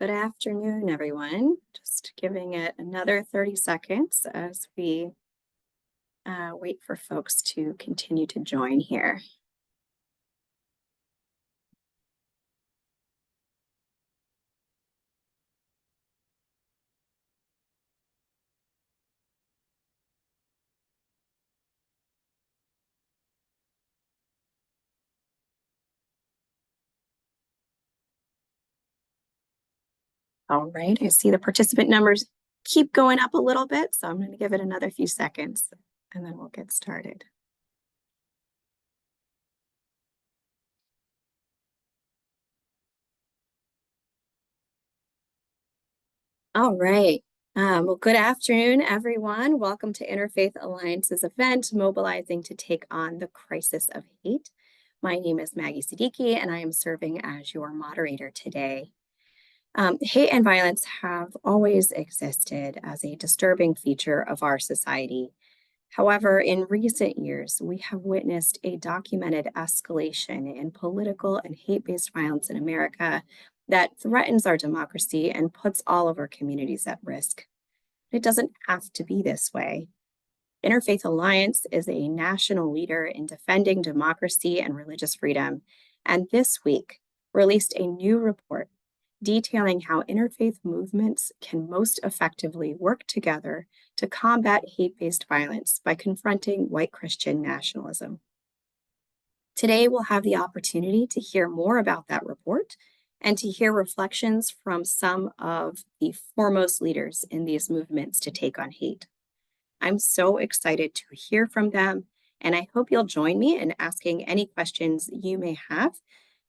Good afternoon, everyone. Just giving it another 30 seconds as we wait for folks to continue to join here. All right, I see the participant numbers keep going up a little bit, so I'm going to give it another few seconds and then we'll get started. All right. Well, good afternoon, everyone. Welcome to Interfaith Alliance's event, Mobilizing to Take on the Crisis of Hate. My name is Maggie Siddiqi, and I am serving as your moderator today. Hate and violence have always existed as a disturbing feature of our society. However, in recent years, we have witnessed a documented escalation in political and hate-based violence in America that threatens our democracy and puts all of our communities at risk. It doesn't have to be this way. Interfaith Alliance is a national leader in defending democracy and religious freedom, and this week released a new report detailing how interfaith movements can most effectively work together to combat hate-based violence by confronting white Christian nationalism. Today, we'll have the opportunity to hear more about that report and to hear reflections from some of the foremost leaders in these movements to take on hate. I'm so excited to hear from them, and I hope you'll join me in asking any questions you may have.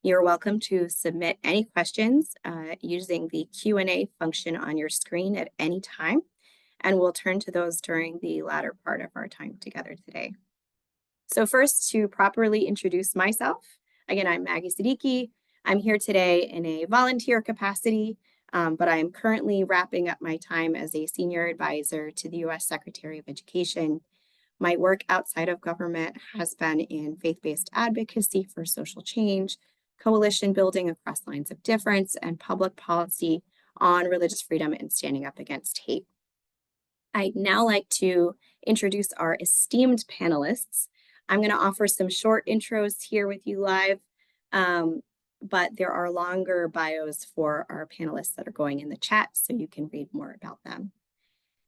You're welcome to submit any questions using the Q&A function on your screen at any time, and we'll turn to those during the latter part of our time together today. So first, to properly introduce myself, again, I'm Maggie Siddiqi. I'm here today in a volunteer capacity, but I am currently wrapping up my time as a senior advisor to the U.S. Secretary of Education. My work outside of government has been in faith-based advocacy for social change, coalition building across lines of difference, and public policy on religious freedom and standing up against hate. I'd now like to introduce our esteemed panelists. I'm going to offer some short intros here with you live, but there are longer bios for our panelists that are going in the chat, so you can read more about them.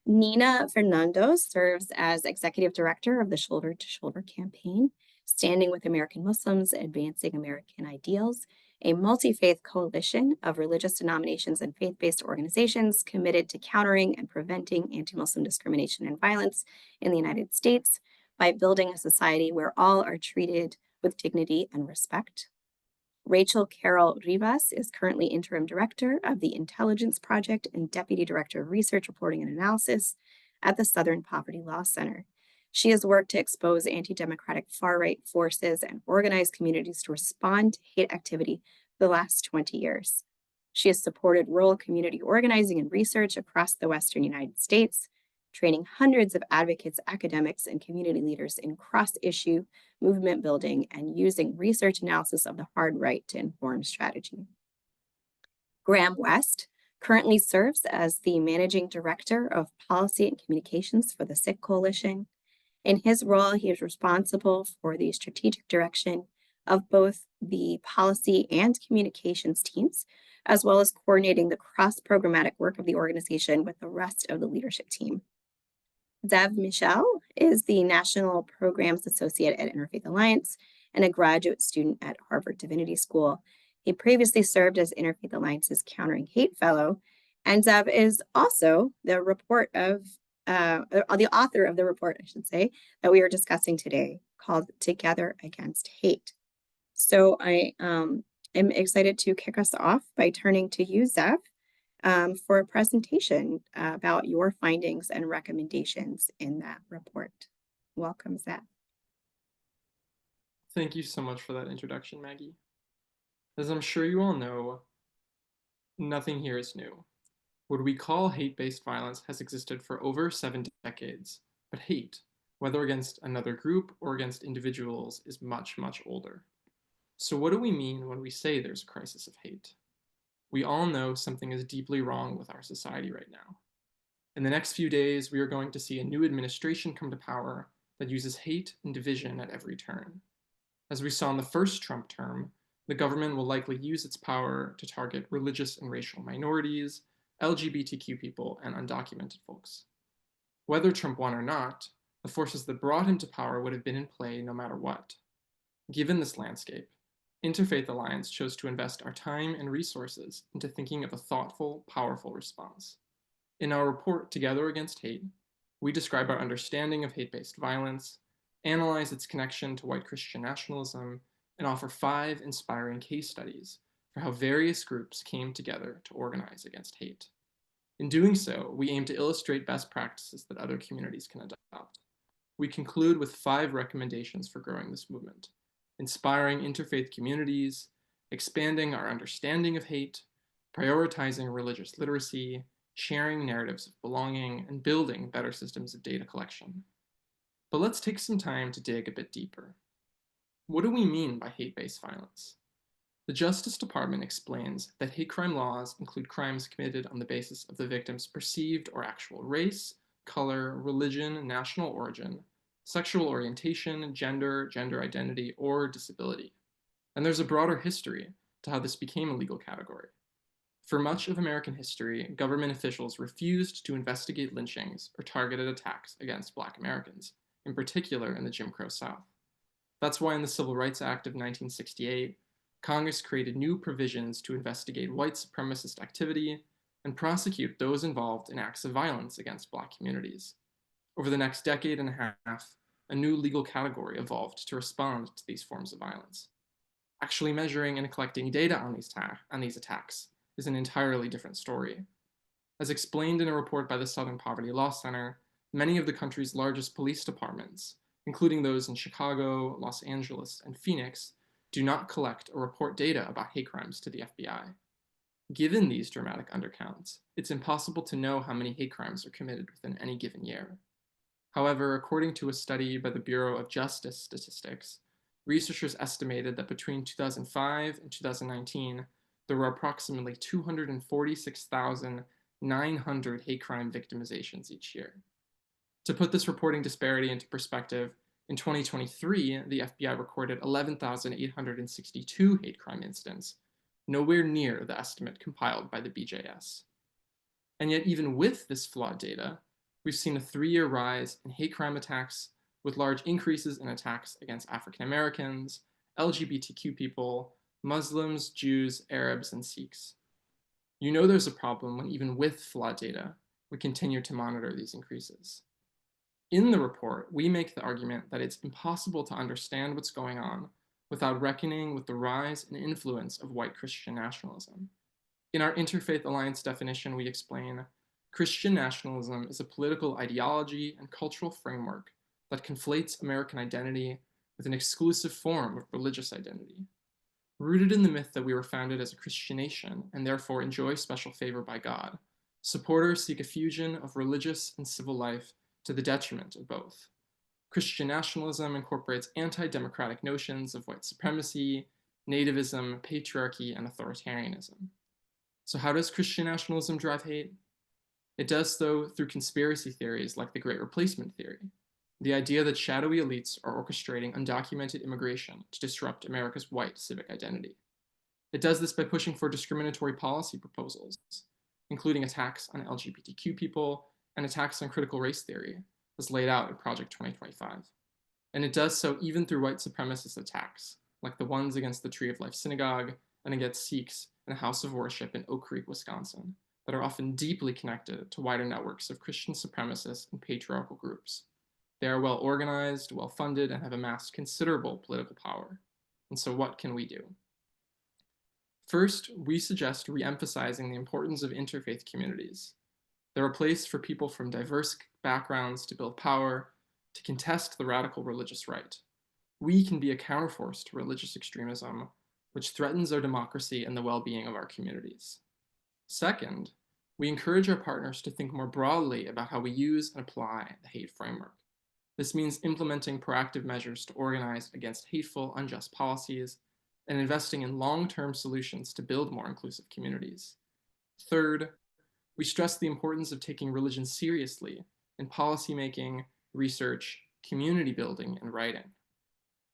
Nina Fernando serves as Executive Director of the Shoulder Campaign, Standing with American Muslims, Advancing American Ideals, a multi-faith coalition of religious denominations and faith-based organizations committed to countering and preventing anti-Muslim discrimination and violence in the United States by building a society where all are treated with dignity and respect. Rachel Carroll Rivas is currently Interim Director of the Intelligence Project and Deputy Director of Research, Reporting, and Analysis at the Southern Poverty Law Center. She has worked to expose anti-democratic far-right forces and organized communities to respond to hate activity for the last 20 years. She has supported rural community organizing and research across the Western United States, training hundreds of advocates, academics, and community leaders in cross-issue movement building and using research analysis of the hard right to inform strategy. Graham West currently serves as the Managing Director of Policy and Communications for the Sikh Coalition. In his role, he is responsible for the strategic direction of both the policy and communications teams, as well as coordinating the cross-programmatic work of the organization with the rest of the leadership team. Zev Mishell is the National Programs Associate at Interfaith Alliance and a graduate student at Harvard Divinity School. He previously served as Interfaith Alliance's Countering Hate Fellow, and Zev is also the author of the report, I should say, that we are discussing today, called Together Against Hate. So I am excited to kick us off by turning to you, Zev, for a presentation about your findings and recommendations in that report. Welcome, Zev. Thank you so much for that introduction, Maggie. As I'm sure you all know, nothing here is new. What we call hate-based violence has existed for over 7 decades, but hate, whether against another group or against individuals, is much, much older. So what do we mean when we say there's a crisis of hate? we all know something is deeply wrong with our society right now. In the next few days, we are going to see a new administration come to power that uses hate and division at every turn. As we saw in the first Trump term, the government will likely use its power to target religious and racial minorities, LGBTQ people, and undocumented folks. Whether Trump won or not, the forces that brought him to power would have been in play no matter what. Given this landscape, Interfaith Alliance chose to invest our time and resources into thinking of a thoughtful, powerful response. In our report, Together Against Hate, we describe our understanding of hate-based violence, analyze its connection to white Christian nationalism, and offer 5 inspiring case studies for how various groups came together to organize against hate. In doing so, we aim to illustrate best practices that other communities can adopt. We conclude with 5 recommendations for growing this movement: inspiring interfaith communities, expanding our understanding of hate, prioritizing religious literacy, sharing narratives of belonging, and building better systems of data collection. But let's take some time to dig a bit deeper. What do we mean by hate-based violence? The Justice Department explains that hate crime laws include crimes committed on the basis of the victim's perceived or actual race, color, religion, national origin, sexual orientation, gender identity, or disability. And there's a broader history to how this became a legal category. For much of American history, government officials refused to investigate lynchings or targeted attacks against Black Americans, in particular in the Jim Crow South. That's why in the Civil Rights Act of 1968, Congress created new provisions to investigate white supremacist activity and prosecute those involved in acts of violence against Black communities. Over the next decade and a half, a new legal category evolved to respond to these forms of violence. Actually measuring and collecting data on these attacks is an entirely different story. As explained in a report by the Southern Poverty Law Center, many of the country's largest police departments, including those in Chicago, Los Angeles, and Phoenix, do not collect or report data about hate crimes to the FBI. Given these dramatic undercounts, it's impossible to know how many hate crimes are committed within any given year. However, according to a study by the Bureau of Justice Statistics, researchers estimated that between 2005 and 2019, there were approximately 246,900 hate crime victimizations each year. To put this reporting disparity into perspective, in 2023, the FBI recorded 11,862 hate crime incidents, nowhere near the estimate compiled by the BJS. And yet, even with this flawed data, we've seen a 3-year rise in hate crime attacks, with large increases in attacks against African Americans, LGBTQ people, Muslims, Jews, Arabs, and Sikhs. You know there's a problem when even with flawed data, we continue to monitor these increases. In the report, we make the argument that it's impossible to understand what's going on without reckoning with the rise and influence of white Christian nationalism. In our Interfaith Alliance definition, we explain, Christian nationalism is a political ideology and cultural framework that conflates American identity with an exclusive form of religious identity. Rooted in the myth that we were founded as a Christian nation and therefore enjoy special favor by God, supporters seek a fusion of religious and civil life to the detriment of both. Christian nationalism incorporates anti-democratic notions of white supremacy, nativism, patriarchy, and authoritarianism. So how does Christian nationalism drive hate? It does so through conspiracy theories like the Great Replacement theory, the idea that shadowy elites are orchestrating undocumented immigration to disrupt America's white civic identity. It does this by pushing for discriminatory policy proposals, including attacks on LGBTQ people and attacks on critical race theory, as laid out in Project 2025. And it does so even through white supremacist attacks, like the ones against the Tree of Life Synagogue and against Sikhs in a house of worship in Oak Creek, Wisconsin, that are often deeply connected to wider networks of Christian supremacist and patriarchal groups. They are well organized, well funded, and have amassed considerable political power. And so what can we do? First, we suggest re-emphasizing the importance of interfaith communities. They're a place for people from diverse backgrounds to build power, to contest the radical religious right. We can be a counterforce to religious extremism, which threatens our democracy and the well-being of our communities. Second, we encourage our partners to think more broadly about how we use and apply the hate framework. This means implementing proactive measures to organize against hateful, unjust policies and investing in long-term solutions to build more inclusive communities. Third, we stress the importance of taking religion seriously in policymaking, research, community building, and writing.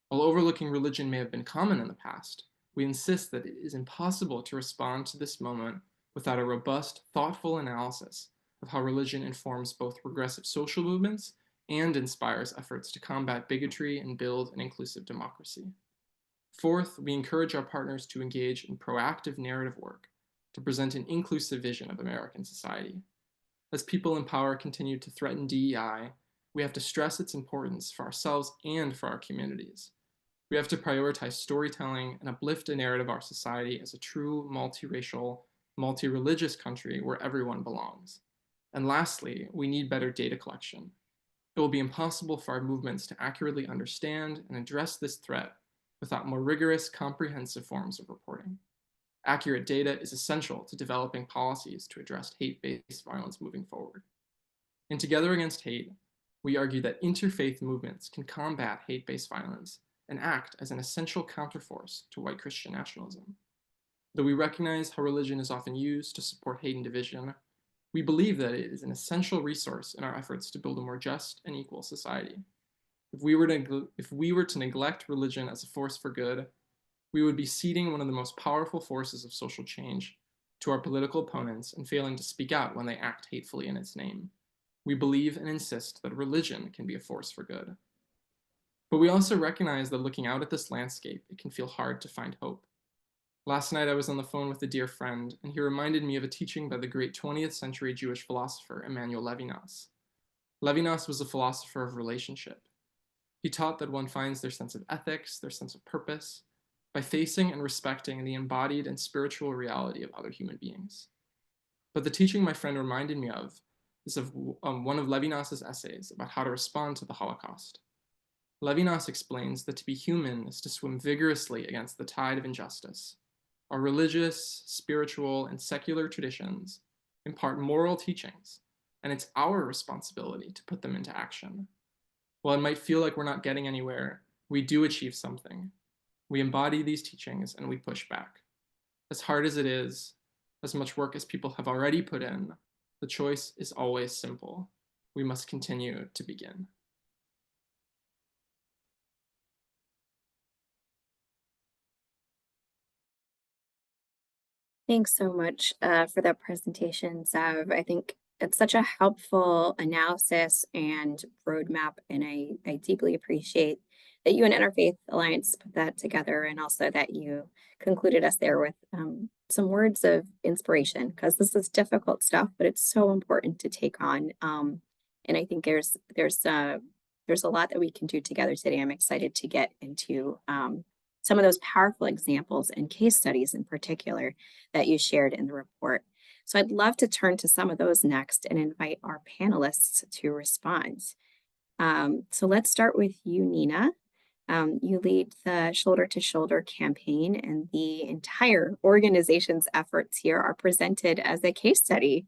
While overlooking religion may have been common in the past, we insist that it is impossible to respond to this moment without a robust, thoughtful analysis of how religion informs both progressive social movements and inspires efforts to combat bigotry and build an inclusive democracy. Fourth, we encourage our partners to engage in proactive narrative work to present an inclusive vision of American society. As people in power continue to threaten DEI, we have to stress its importance for ourselves and for our communities. We have to prioritize storytelling and uplift a narrative of our society as a true multiracial, multi-religious country where everyone belongs. And lastly, we need better data collection. It will be impossible for our movements to accurately understand and address this threat without more rigorous, comprehensive forms of reporting. Accurate data is essential to developing policies to address hate-based violence moving forward. In Together Against Hate, we argue that interfaith movements can combat hate-based violence and act as an essential counterforce to white Christian nationalism. Though we recognize how religion is often used to support hate and division, we believe that it is an essential resource in our efforts to build a more just and equal society. If we were to neglect religion as a force for good, we would be ceding one of the most powerful forces of social change to our political opponents and failing to speak out when they act hatefully in its name. We believe and insist that religion can be a force for good. But we also recognize that looking out at this landscape, it can feel hard to find hope. Last night I was on the phone with a dear friend, and he reminded me of a teaching by the great 20th century Jewish philosopher Emmanuel Levinas. Levinas was a philosopher of relationship. He taught that one finds their sense of ethics, their sense of purpose, by facing and respecting the embodied and spiritual reality of other human beings. But the teaching my friend reminded me of is of one of Levinas's essays about how to respond to the Holocaust. Levinas explains that to be human is to swim vigorously against the tide of injustice. Our religious, spiritual, and secular traditions impart moral teachings, and it's our responsibility to put them into action. While it might feel like we're not getting anywhere, we do achieve something. We embody these teachings and we push back. As hard as it is, as much work as people have already put in, the choice is always simple. We must continue to begin. Thanks so much for that presentation, Zev. I think it's such a helpful analysis and roadmap, and I deeply appreciate that you and Interfaith Alliance put that together, and also that you concluded us there with some words of inspiration, because this is difficult stuff, but it's so important to take on. And I think there's a lot that we can do together today. I'm excited to get into some of those powerful examples and case studies in particular that you shared in the report. So I'd love to turn to some of those next and invite our panelists to respond. So let's start with you, Nina. You lead the Shoulder to Shoulder campaign, and the entire organization's efforts here are presented as a case study.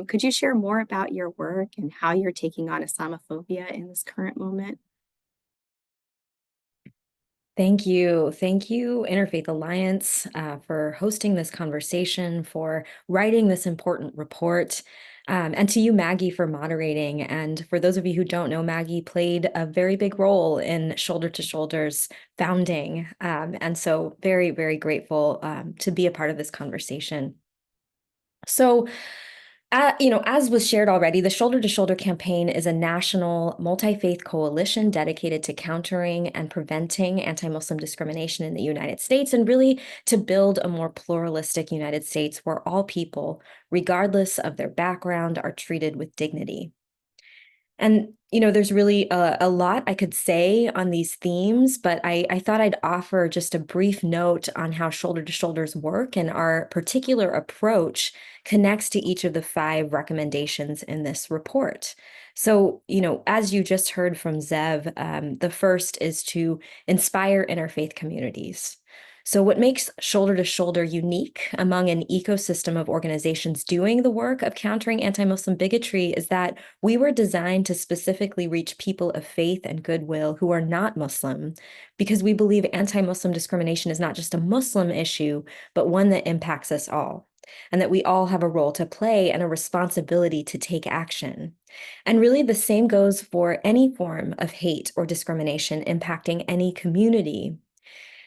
Could you share more about your work and how you're taking on Islamophobia in this current moment? Thank you. Thank you, Interfaith Alliance, for hosting this conversation, for writing this important report, and to you, Maggie, for moderating. And for those of you who don't know, Maggie played a very big role in Shoulder to Shoulder's founding. And so very, very grateful to be a part of this conversation. So, as was shared already, the Shoulder to Shoulder campaign is a national multi-faith coalition dedicated to countering and preventing anti-Muslim discrimination in the United States, and really to build a more pluralistic United States where all people, regardless of their background, are treated with dignity. And, there's really a lot I could say on these themes, but I thought I'd offer just a brief note on how Shoulder to Shoulder's work and our particular approach connects to each of the 5 recommendations in this report. So, as you just heard from Zev, the first is to inspire interfaith communities. So what makes Shoulder to Shoulder unique among an ecosystem of organizations doing the work of countering anti-Muslim bigotry is that we were designed to specifically reach people of faith and goodwill who are not Muslim, because we believe anti-Muslim discrimination is not just a Muslim issue, but one that impacts us all, and that we all have a role to play and a responsibility to take action. And really the same goes for any form of hate or discrimination impacting any community.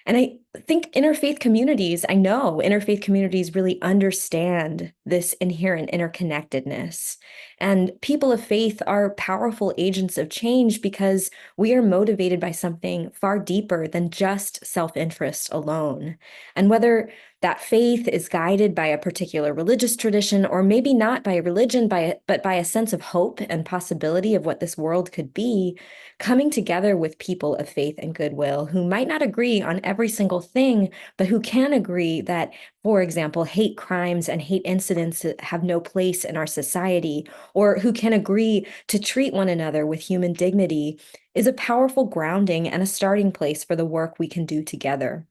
And I think interfaith communities, I know interfaith communities really understand this inherent interconnectedness. And people of faith are powerful agents of change because we are motivated by something far deeper than just self-interest alone. And whether that faith is guided by a particular religious tradition, or maybe not by a religion, but by a sense of hope and possibility of what this world could be, coming together with people of faith and goodwill who might not agree on every single thing, but who can agree that, for example, hate crimes and hate incidents have no place in our society, or who can agree to treat one another with human dignity, is a powerful grounding and a starting place for the work we can do together.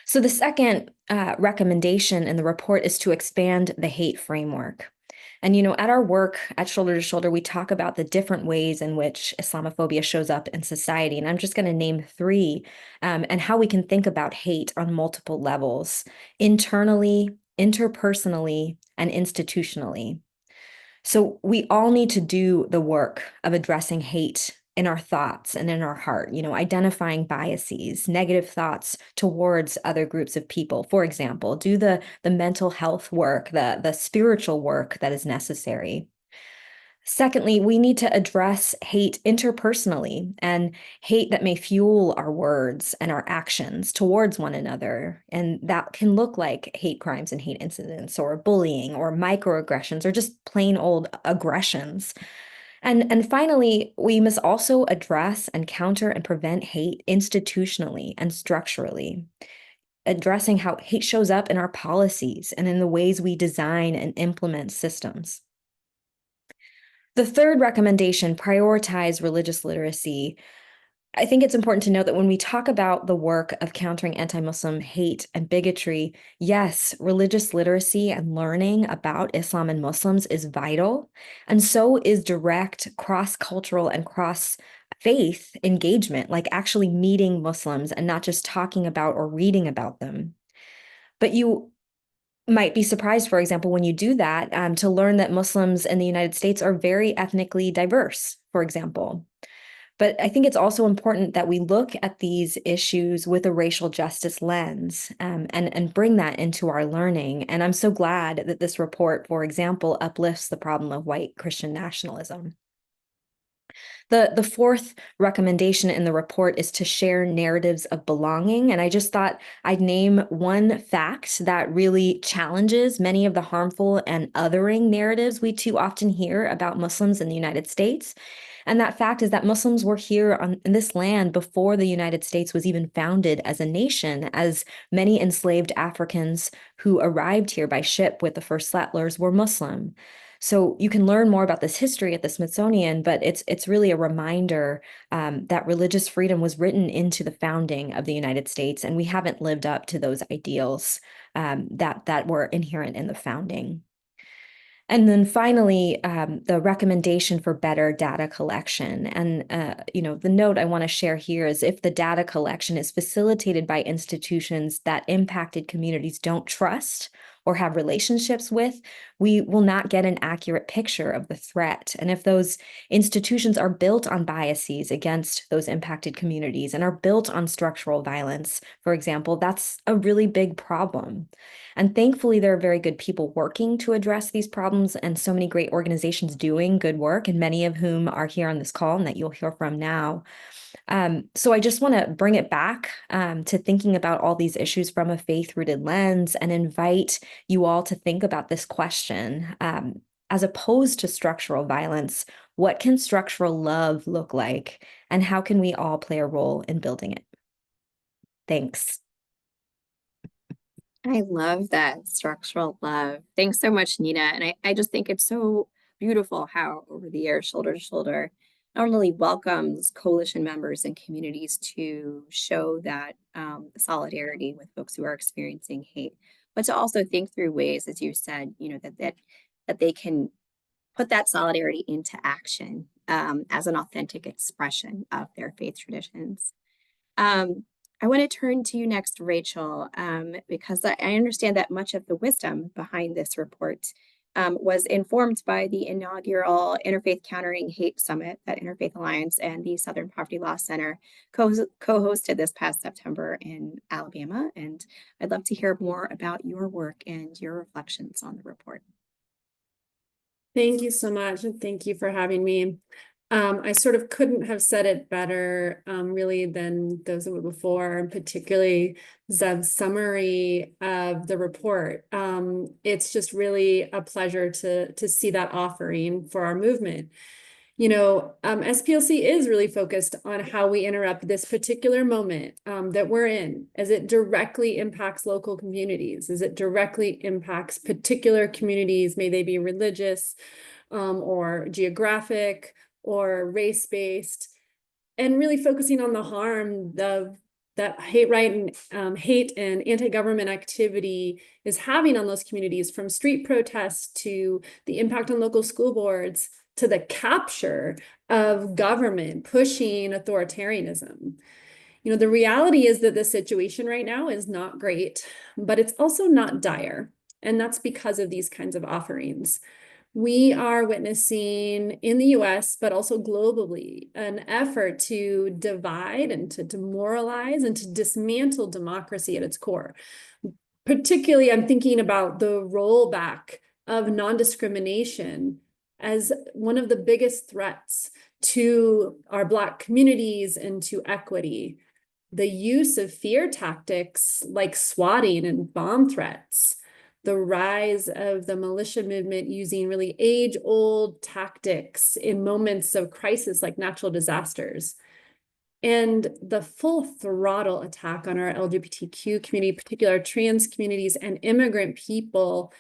So the second recommendation in the report is to expand the hate framework. And, at our work at Shoulder to Shoulder, we talk about the different ways in which Islamophobia shows up in society. And I'm just going to name three, and how we can think about hate on multiple levels: internally, interpersonally, and institutionally. So we all need to do the work of addressing hate in our thoughts and in our heart, identifying biases, negative thoughts towards other groups of people. For example, do the mental health work, the spiritual work that is necessary. Secondly, we need to address hate interpersonally, and hate that may fuel our words and our actions towards one another. And that can look like hate crimes and hate incidents, or bullying, or microaggressions, or just plain old aggressions. And finally, we must also address and counter and prevent hate institutionally and structurally, addressing how hate shows up in our policies and in the ways we design and implement systems. The third recommendation, prioritize religious literacy. I think it's important to note that when we talk about the work of countering anti-Muslim hate and bigotry, yes, religious literacy and learning about Islam and Muslims is vital, and so is direct cross-cultural and cross-faith engagement, like actually meeting Muslims and not just talking about or reading about them. But you might be surprised, for example, when you do that, to learn that Muslims in the United States are very ethnically diverse, for example. But I think it's also important that we look at these issues with a racial justice lens, and bring that into our learning. And I'm so glad that this report, for example, uplifts the problem of white Christian nationalism. The fourth recommendation in the report is to share narratives of belonging. And I just thought I'd name one fact that really challenges many of the harmful and othering narratives we too often hear about Muslims in the United States. And that fact is that Muslims were here in this land before the United States was even founded as a nation, as many enslaved Africans who arrived here by ship with the first settlers were Muslim. So you can learn more about this history at the Smithsonian, but it's really a reminder that religious freedom was written into the founding of the United States, and we haven't lived up to those ideals that were inherent in the founding. And then finally, the recommendation for better data collection. And, the note I want to share here is if the data collection is facilitated by institutions that impacted communities don't trust or have relationships with, we will not get an accurate picture of the threat. And if those institutions are built on biases against those impacted communities and are built on structural violence, for example, that's a really big problem. And thankfully, there are very good people working to address these problems, and so many great organizations doing good work, and many of whom are here on this call and that you'll hear from now. So I just want to bring it back to thinking about all these issues from a faith-rooted lens, and invite you all to think about this question. As opposed to structural violence, what can structural love look like, and how can we all play a role in building it? Thanks. I love that structural love. Thanks so much, Nina. And I just think it's so beautiful how over the years, Shoulder to Shoulder not only welcomes coalition members and communities to show that solidarity with folks who are experiencing hate, but to also think through ways, as you said, that they can put that solidarity into action as an authentic expression of their faith traditions. I want to turn to you next, Rachel, because I understand that much of the wisdom behind this report was informed by the inaugural Interfaith Countering Hate Summit that Interfaith Alliance and the Southern Poverty Law Center co-hosted this past September in Alabama. And I'd love to hear more about your work and your reflections on the report. Thank you so much, and thank you for having me. I sort of couldn't have said it better, really, than those that were before, and particularly Zev's summary of the report. It's just really a pleasure to see that offering for our movement. SPLC is really focused on how we interrupt this particular moment that we're in, as it directly impacts local communities, as it directly impacts particular communities, may they be religious or geographic or race-based, and really focusing on the harm that hate and anti-government activity is having on those communities, from street protests to the impact on local school boards, to the capture of government pushing authoritarianism. The reality is that the situation right now is not great, but it's also not dire. And that's because of these kinds of offerings. We are witnessing in the US, but also globally, an effort to divide and to demoralize and to dismantle democracy at its core. Particularly, I'm thinking about the rollback of non-discrimination as one of the biggest threats to our Black communities and to equity. The use of fear tactics like swatting and bomb threats, the rise of the militia movement using really age-old tactics in moments of crisis like natural disasters, and the full throttle attack on our LGBTQ community, particularly our trans communities and immigrant people.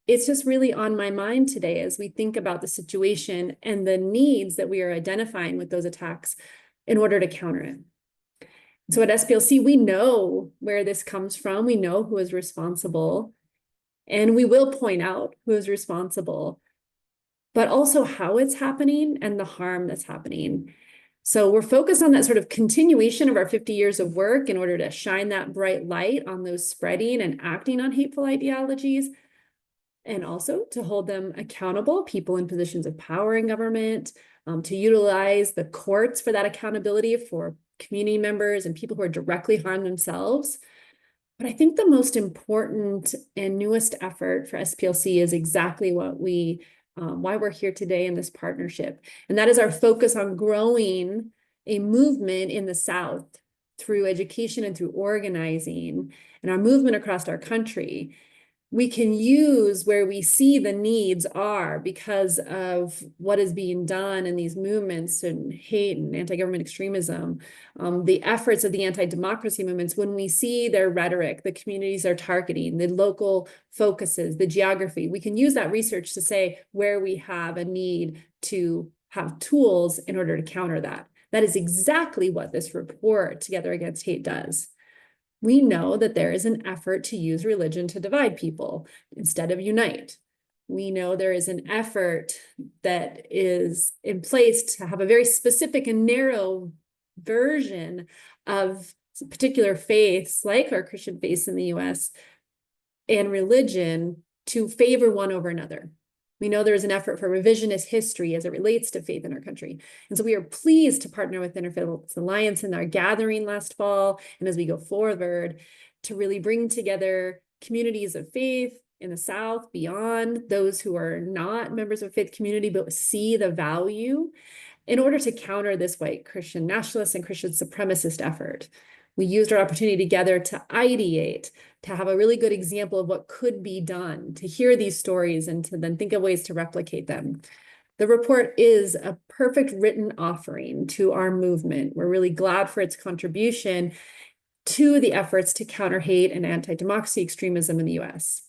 It's just really on my mind today as we think about the situation and the needs that we are identifying with those attacks in order to counter it. So at SPLC, we know where this comes from. We know who is responsible. And we will point out who is responsible, but also how it's happening and the harm that's happening. So we're focused on that sort of continuation of our 50 years of work in order to shine that bright light on those spreading and acting on hateful ideologies, and also to hold them accountable, people in positions of power in government, to utilize the courts for that accountability for community members and people who are directly harmed themselves. But I think the most important and newest effort for SPLC is exactly what why we're here today in this partnership. And that is our focus on growing a movement in the South through education and through organizing, and our movement across our country. We can use where we see the needs are because of what is being done in these movements and hate and anti-government extremism, the efforts of the anti-democracy movements. When we see their rhetoric, the communities they're targeting, the local focuses, the geography, we can use that research to say where we have a need to have tools in order to counter that. That is exactly what this report, Together Against Hate, does. We know that there is an effort to use religion to divide people instead of unite. We know there is an effort that is in place to have a very specific and narrow version of particular faiths, like our Christian faiths in the US, and religion to favor one over another. We know there is an effort for revisionist history as it relates to faith in our country. And so we are pleased to partner with Interfaith Alliance in our gathering last fall, and as we go forward, to really bring together communities of faith in the South, beyond those who are not members of faith community, but see the value, in order to counter this white Christian nationalist and Christian supremacist effort. We used our opportunity together to ideate, to have a really good example of what could be done, to hear these stories and to then think of ways to replicate them. The report is a perfect written offering to our movement. We're really glad for its contribution to the efforts to counter hate and anti-democracy extremism in the US.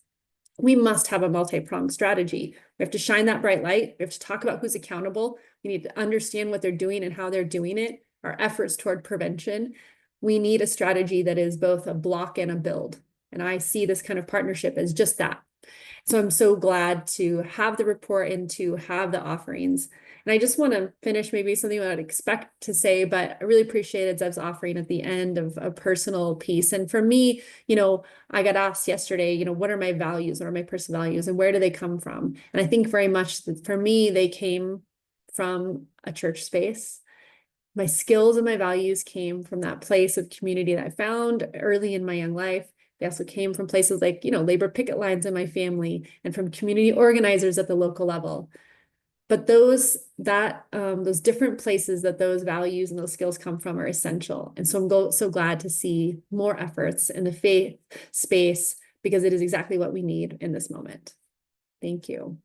we must have a multi-pronged strategy. We have to shine that bright light. We have to talk about who's accountable. We need to understand what they're doing and how they're doing it, our efforts toward prevention. We need a strategy that is both a block and a build. And I see this kind of partnership as just that. So I'm so glad to have the report and to have the offerings. And I just want to finish maybe something I would expect to say, but I really appreciated Zev's offering at the end of a personal piece. And for me, I got asked yesterday, what are my values? What are my personal values? And where do they come from? And I think very much that for me, they came from a church space. My skills and my values came from that place of community that I found early in my young life. They also came from places like, labor picket lines in my family and from community organizers at the local level. But those different places that those values and those skills come from are essential. And so I'm so glad to see more efforts in the faith space, because it is exactly what we need in this moment. Thank you.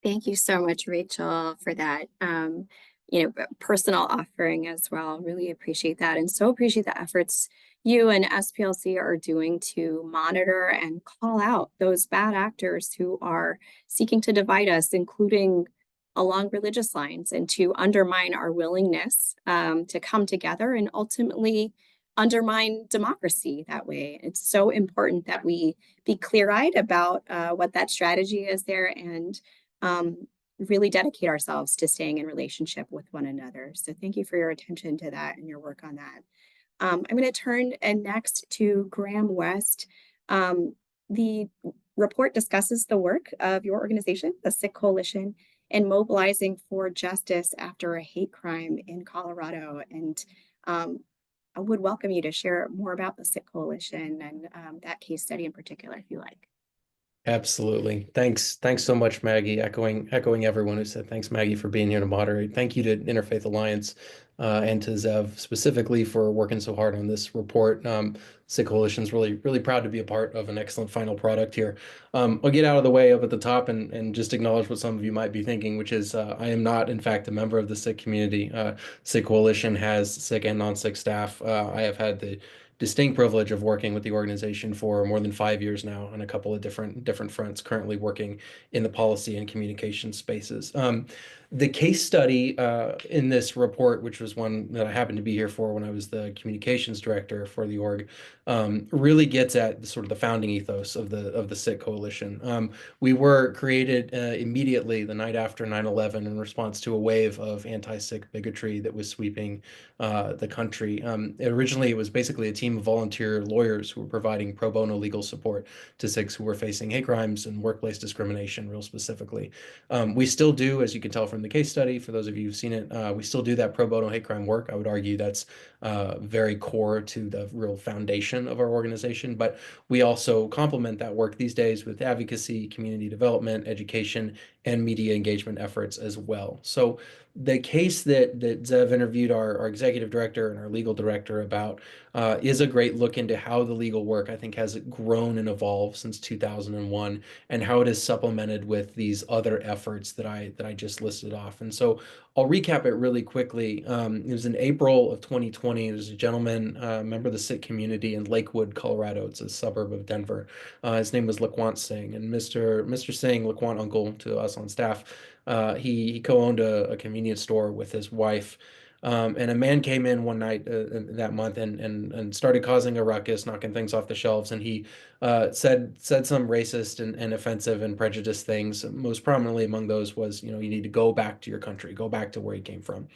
Thank you so much, Rachel, for that personal offering as well. Really appreciate that, and so appreciate the efforts you and SPLC are doing to monitor and call out those bad actors who are seeking to divide us, including along religious lines, and to undermine our willingness to come together and ultimately undermine democracy that way. It's so important that we be clear-eyed about what that strategy is there, and really dedicate ourselves to staying in relationship with one another. So thank you for your attention to that and your work on that. I'm going to turn next to Graham West. The report discusses the work of your organization, the Sikh Coalition, in mobilizing for justice after a hate crime in Colorado. And I would welcome you to share more about the Sikh Coalition and that case study in particular, if you like. Absolutely. Thanks so much, Maggie. Echoing everyone who said thanks, Maggie, for being here to moderate. Thank you to Interfaith Alliance and to Zev specifically for working so hard on this report. Sikh Coalition's really proud to be a part of an excellent final product here. I'll get out of the way up at the top and just acknowledge what some of you might be thinking, which is I am not, in fact, a member of the Sikh community. Sikh Coalition has Sikh and non-Sikh staff. I have had the distinct privilege of working with the organization for more than 5 years now on a couple of different fronts, currently working in the policy and communication spaces. The case study in this report, which was one that I happened to be here for when I was the communications director for the org, really gets at sort of the founding ethos of the Sikh Coalition. We were created immediately the night after 9/11 in response to a wave of anti-Sikh bigotry that was sweeping the country. Originally, it was basically a team of volunteer lawyers who were providing pro bono legal support to Sikhs who were facing hate crimes and workplace discrimination, real specifically. We still do, as you can tell from the case study, for those of you who've seen it, we still do that pro bono hate crime work. I would argue that's very core to the real foundation of our organization, but we also complement that work these days with advocacy, community development, education, and media engagement efforts as well. So the case that Zev interviewed our executive director and our legal director about is a great look into how the legal work, I think, has grown and evolved since 2001 and how it is supplemented with these other efforts that I just listed off. And so I'll recap it really quickly. It was in April of 2020. There's a gentleman, member of the Sikh community in Lakewood, Colorado. It's a suburb of Denver. His name was Laquant Singh, and Mr. Singh, Laquant uncle to us on staff, he co-owned a convenience store with his wife. And a man came in one night that month and started causing a ruckus, knocking things off the shelves. And he said some racist and offensive and prejudiced things. Most prominently among those was, you need to go back to your country, go back to where you came from.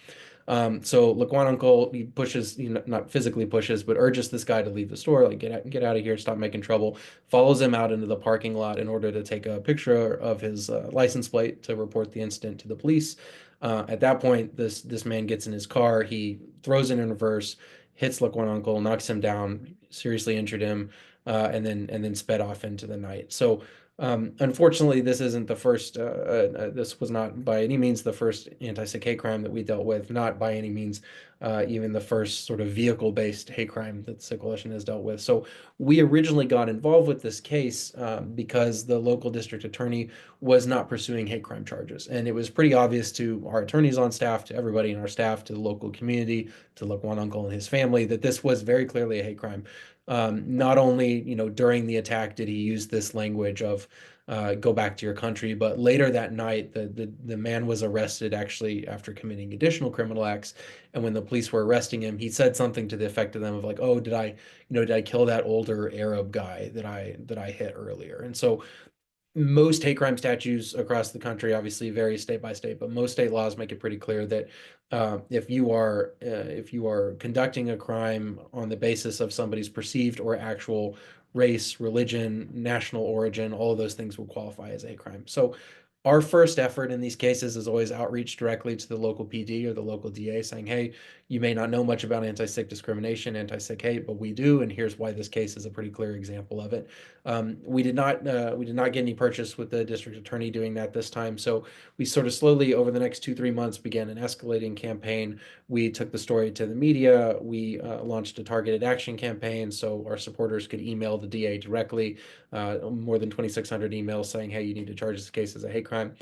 So Laquan uncle, he pushes, not physically pushes, but urges this guy to leave the store, like get out of here, stop making trouble, follows him out into the parking lot in order to take a picture of his license plate to report the incident to the police. At that point, this man gets in his car, he throws it in reverse, hits Laquan uncle, knocks him down, seriously injured him, and then sped off into the night. So unfortunately, this isn't the first, this was not by any means the first anti-Sikh hate crime that we dealt with, not by any means even the first sort of vehicle-based hate crime that the Sikh Coalition has dealt with. So we originally got involved with this case because the local district attorney was not pursuing hate crime charges. And it was pretty obvious to our attorneys on staff, to everybody in our staff, to the local community, to Laquan uncle and his family, that this was very clearly a hate crime. Not only, during the attack did he use this language of go back to your country, but later that night, the man was arrested actually after committing additional criminal acts. And when the police were arresting him, he said something to the effect of them of like, oh, did I kill that older Arab guy that I hit earlier? And so most hate crime statutes across the country obviously vary state by state, but most state laws make it pretty clear that if you are conducting a crime on the basis of somebody's perceived or actual race, religion, national origin, all of those things will qualify as a hate crime. So our first effort in these cases is always outreach directly to the local PD or the local DA saying, hey, you may not know much about anti-Sikh discrimination, anti-Sikh hate, but we do, and here's why this case is a pretty clear example of it. We did not get any purchase with the district attorney doing that this time, so we sort of slowly over the next 2-3 months began an escalating campaign. We took the story to the media. We launched a targeted action campaign so our supporters could email the DA directly, more than 2,600 emails saying, hey, you need to charge this case as a hate crime.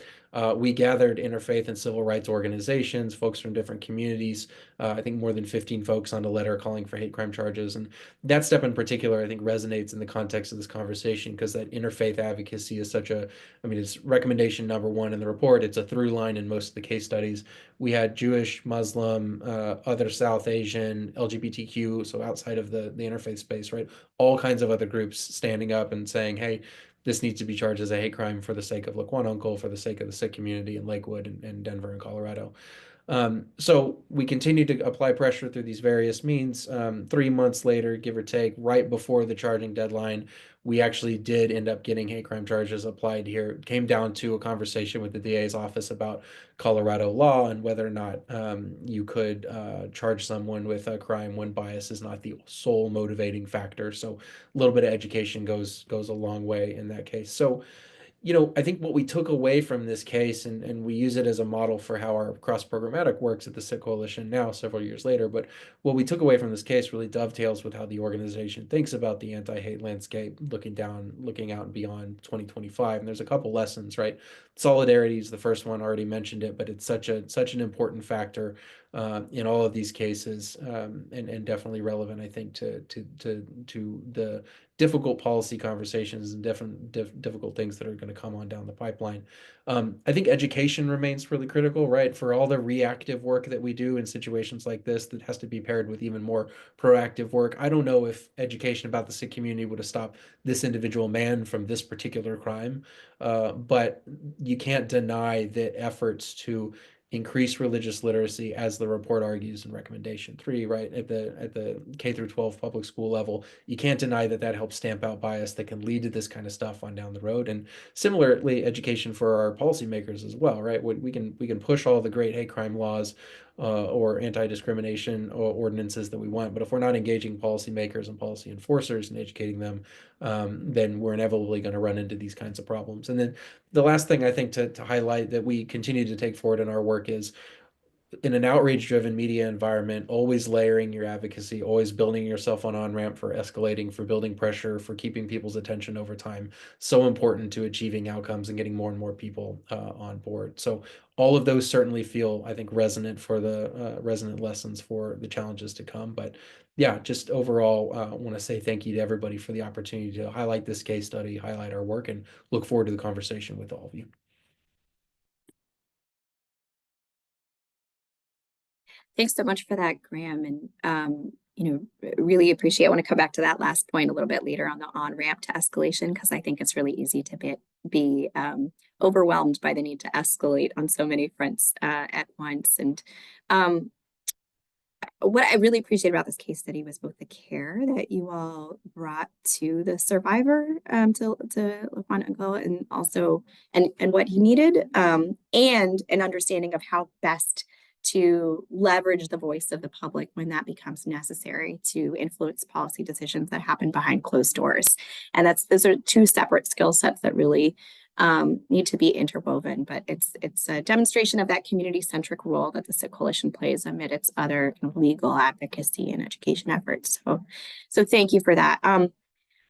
We gathered interfaith and civil rights organizations, folks from different communities, I think more than 15 folks on a letter calling for hate crime charges. And that step in particular, I think, resonates in the context of this conversation because that interfaith advocacy is it's recommendation number one in the report. It's a through line in most of the case studies. We had Jewish, Muslim, other South Asian, LGBTQ, so outside of the interfaith space, right? All kinds of other groups standing up and saying, hey, this needs to be charged as a hate crime for the sake of Laquan Uncle, for the sake of the Sikh community in Lakewood and Denver and Colorado. So we continue to apply pressure through these various means. 3 months later, give or take, right before the charging deadline, we actually did end up getting hate crime charges applied here. It came down to a conversation with the DA's office about Colorado law and whether or not you could charge someone with a crime when bias is not the sole motivating factor. So a little bit of education goes a long way in that case. So I think what we took away from this case, and we use it as a model for how our cross-programmatic works at the Sikh Coalition now, several years later, but what we took away from this case really dovetails with how the organization thinks about the anti-hate landscape, looking out and beyond 2025. And there's a couple lessons, right? Solidarity is the first one, already mentioned it, but it's such an important factor in all of these cases, and definitely relevant, I think, to the difficult policy conversations and difficult things that are going to come on down the pipeline. I think education remains really critical, right? For all the reactive work that we do in situations like this, that has to be paired with even more proactive work. I don't know if education about the Sikh community would have stopped this individual man from this particular crime, but you can't deny that efforts to increase religious literacy, as the report argues in recommendation 3, right, at the K through 12 public school level, you can't deny that helps stamp out bias that can lead to this kind of stuff on down the road. And similarly, education for our policymakers as well, right? We can push all the great hate crime laws or anti-discrimination ordinances that we want, but if we're not engaging policymakers and policy enforcers and educating them, then we're inevitably going to run into these kinds of problems. And then the last thing I think to highlight that we continue to take forward in our work is, in an outreach-driven media environment, always layering your advocacy, always building yourself on-ramp for escalating, for building pressure, for keeping people's attention over time. So important to achieving outcomes and getting more and more people on board. So all of those certainly feel, I think, resonant lessons for the challenges to come. But yeah, just overall, I want to say thank you to everybody for the opportunity to highlight this case study, highlight our work, and look forward to the conversation with all of you. Thanks so much for that, Graham. And, really appreciate, I want to come back to that last point a little bit later on the on-ramp to escalation, because I think it's really easy to be overwhelmed by the need to escalate on so many fronts at once. And what I really appreciate about this case study was both the care that you all brought to the survivor, to Laquan Uncle, and also and what he needed, and an understanding of how best to leverage the voice of the public when that becomes necessary to influence policy decisions that happen behind closed doors. And those are two separate skill sets that really need to be interwoven, but it's a demonstration of that community-centric role that the Sikh Coalition plays amid its other legal advocacy and education efforts. So thank you for that.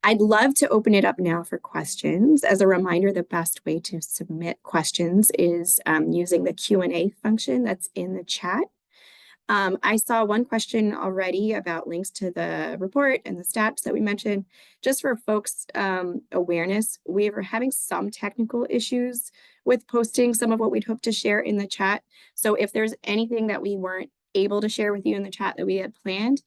I'd love to open it up now for questions. As a reminder, the best way to submit questions is using the Q&A function that's in the chat. I saw one question already about links to the report and the stats that we mentioned. Just for folks' awareness, we were having some technical issues with posting some of what we'd hoped to share in the chat. So if there's anything that we weren't able to share with you in the chat that we had planned,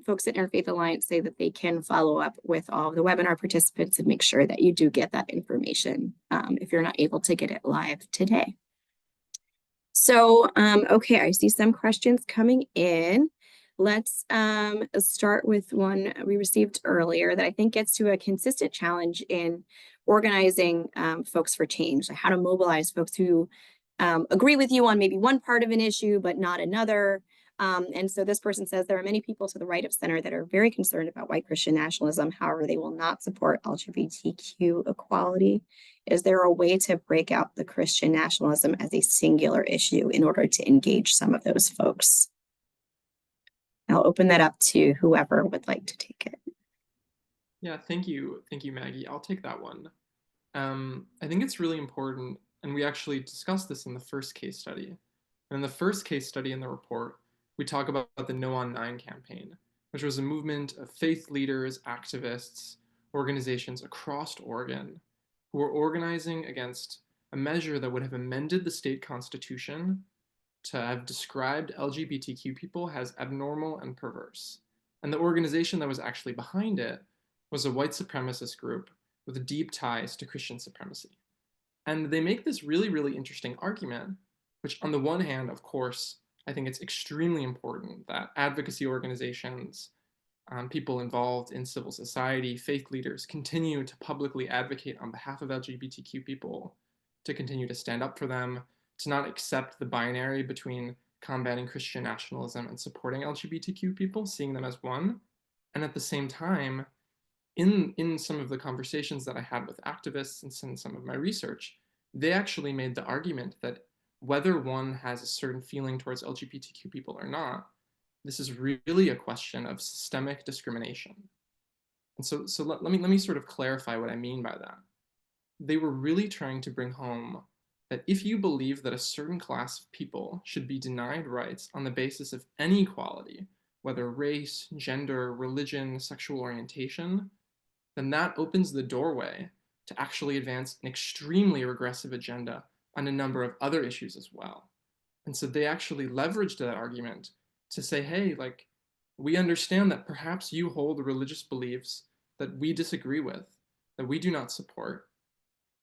folks at Interfaith Alliance say that they can follow up with all of the webinar participants and make sure that you do get that information if you're not able to get it live today. So, okay, I see some questions coming in. Let's start with one we received earlier that I think gets to a consistent challenge in organizing folks for change, like how to mobilize folks who agree with you on maybe one part of an issue, but not another. And so this person says there are many people to the right of center that are very concerned about white Christian nationalism. However, they will not support LGBTQ equality. Is there a way to break out the Christian nationalism as a singular issue in order to engage some of those folks? I'll open that up to whoever would like to take it. Yeah, thank you, Maggie. I'll take that one. I think it's really important, and we actually discussed this in the first case study. And in the first case study in the report, we talk about the No on 9 campaign, which was a movement of faith leaders, activists, organizations across Oregon who were organizing against a measure that would have amended the state constitution to have described LGBTQ people as abnormal and perverse. And the organization that was actually behind it was a white supremacist group with deep ties to Christian supremacy. And they make this really, really interesting argument, which on the one hand, of course, I think it's extremely important that advocacy organizations, people involved in civil society, faith leaders continue to publicly advocate on behalf of LGBTQ people, to continue to stand up for them, to not accept the binary between combating Christian nationalism and supporting LGBTQ people, seeing them as one. And at the same time, in some of the conversations that I had with activists and in some of my research, they actually made the argument that whether one has a certain feeling towards LGBTQ people or not, this is really a question of systemic discrimination. And so let me sort of clarify what I mean by that. They were really trying to bring home that if you believe that a certain class of people should be denied rights on the basis of any equality, whether race, gender, religion, sexual orientation, then that opens the doorway to actually advance an extremely regressive agenda on a number of other issues as well. And so they actually leveraged that argument to say, hey, like, we understand that perhaps you hold religious beliefs that we disagree with, that we do not support,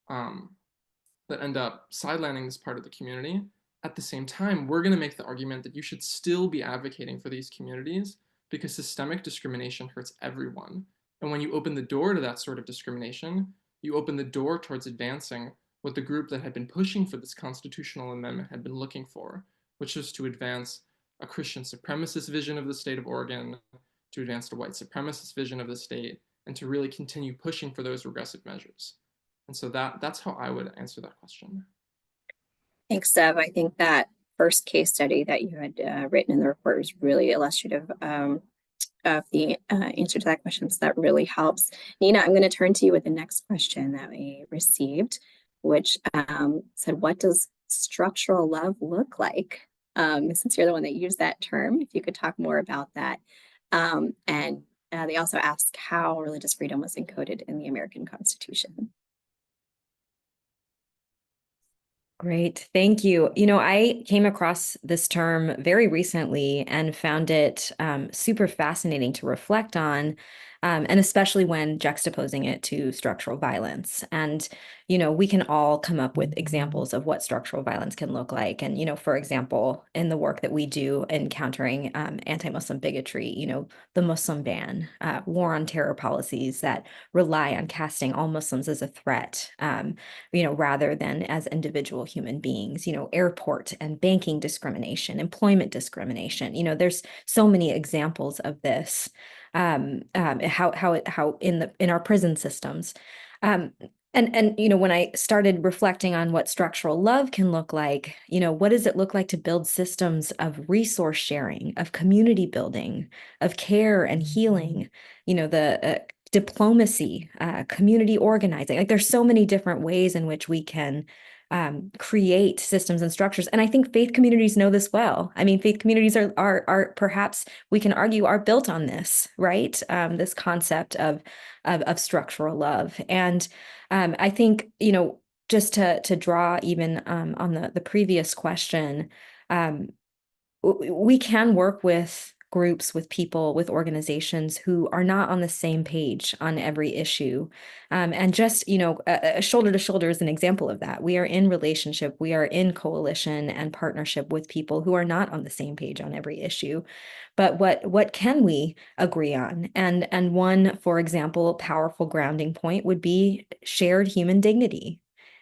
that end up sidelining this part of the community. At the same time, we're going to make the argument that you should still be advocating for these communities because systemic discrimination hurts everyone. And when you open the door to that sort of discrimination, you open the door towards advancing what the group that had been pushing for this constitutional amendment had been looking for, which was to advance a Christian supremacist vision of the state of Oregon, to advance a white supremacist vision of the state, and to really continue pushing for those regressive measures. And so that's how I would answer that question. Thanks, Deb. I think that first case study that you had written in the report was really illustrative of the answer to that question. So that really helps. Nina, I'm going to turn to you with the next question that we received, which said, what does structural love look like? Since you're the one that used that term, if you could talk more about that. And they also asked how religious freedom was encoded in the American Constitution. Great. Thank you. You know, I came across this term very recently and found it super fascinating to reflect on, and especially when juxtaposing it to structural violence. And, you know, we can all come up with examples of what structural violence can look like. And, you know, for example, in the work that we do in countering anti-Muslim bigotry, you know, the Muslim ban, war on terror policies that rely on casting all Muslims as a threat, you know, rather than as individual human beings, you know, airport and banking discrimination, employment discrimination. You know, there's so many examples of this, how in our prison systems. And you know, when I started reflecting on what structural love can look like, you know, what does it look like to build systems of resource sharing, of community building, of care and healing, you know, the diplomacy, community organizing. Like there's so many different ways in which we can create systems and structures. And I think faith communities know this well. I mean, faith communities are perhaps, we can argue, are built on this, right? This concept of structural love. And I think, just to draw even on the previous question, we can work with groups, with people, with organizations who are not on the same page on every issue. And just, shoulder to shoulder is an example of that. We are in relationship, we are in coalition and partnership with people who are not on the same page on every issue. But what can we agree on? And one, for example, powerful grounding point would be shared human dignity.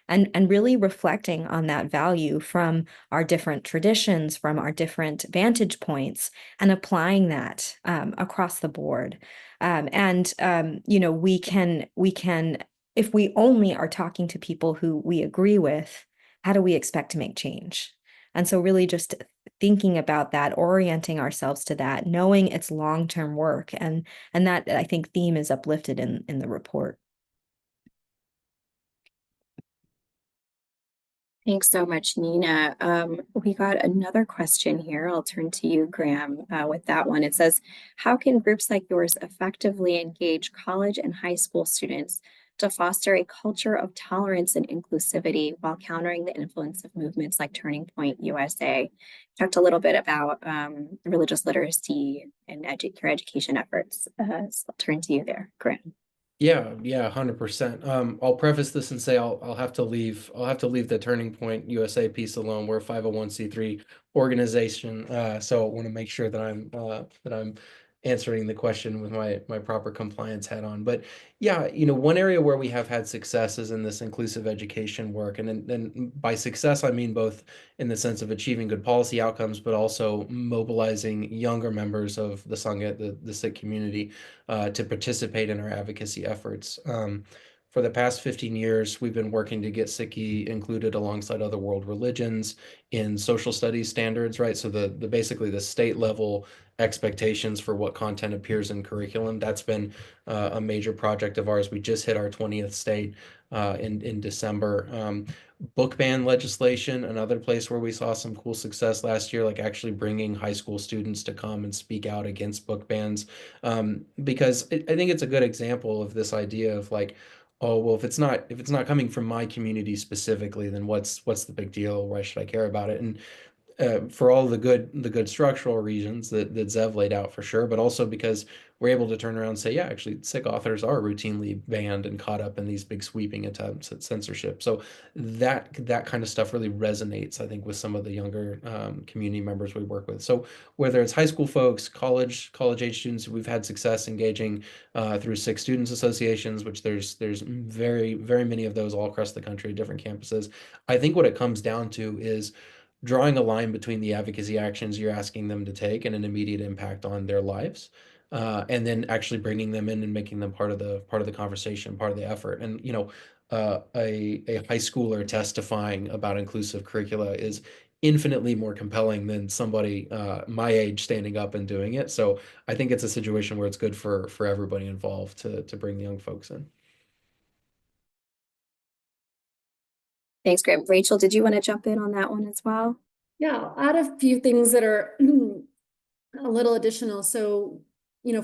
And really reflecting on that value from our different traditions, from our different vantage points, and applying that across the board. We can, if we only are talking to people who we agree with, how do we expect to make change? And so really just thinking about that, orienting ourselves to that, knowing it's long-term work, and that, I think, theme is uplifted in the report. Thanks so much, Nina. We got another question here. I'll turn to you, Graham, with that one. It says, how can groups like yours effectively engage college and high school students to foster a culture of tolerance and inclusivity while countering the influence of movements like Turning Point USA? Talked a little bit about religious literacy and your education efforts. So I'll turn to you there, Graham. Yeah, 100%. I'll preface this and say I'll have to leave the Turning Point USA piece alone. We're a 501c3 organization, so I want to make sure that I'm answering the question with my proper compliance hat on. But yeah, one area where we have had success is in this inclusive education work, and then by success I mean both in the sense of achieving good policy outcomes, but also mobilizing younger members of the Sangha, the Sikh community, to participate in our advocacy efforts. For the past 15 years, we've been working to get Sikhi included alongside other world religions in social studies standards, right? So basically the state level expectations for what content appears in curriculum. That's been a major project of ours. We just hit our 20th state in December. Book ban legislation, another place where we saw some cool success last year, like actually bringing high school students to come and speak out against book bans, because I think it's a good example of this idea of like, oh, well, if it's not coming from my community specifically, then what's the big deal? Why should I care about it? And for all the good structural reasons that Zev laid out, for sure, but also because we're able to turn around and say, yeah, actually, Sikh authors are routinely banned and caught up in these big sweeping attempts at censorship. So that kind of stuff really resonates, I think, with some of the younger community members we work with. So whether it's high school folks, college age students, we've had success engaging through Sikh Students Associations, which there's very, very many of those all across the country at different campuses. I think what it comes down to is drawing a line between the advocacy actions you're asking them to take and an immediate impact on their lives, and then actually bringing them in and making them part of the conversation, part of the effort. And a high schooler testifying about inclusive curricula is infinitely more compelling than somebody my age standing up and doing it. So I think it's a situation where it's good for everybody involved to bring the young folks in. Thanks, Graham. Rachel, did you want to jump in on that one as well? Yeah, I'll add a few things that are a little additional. So,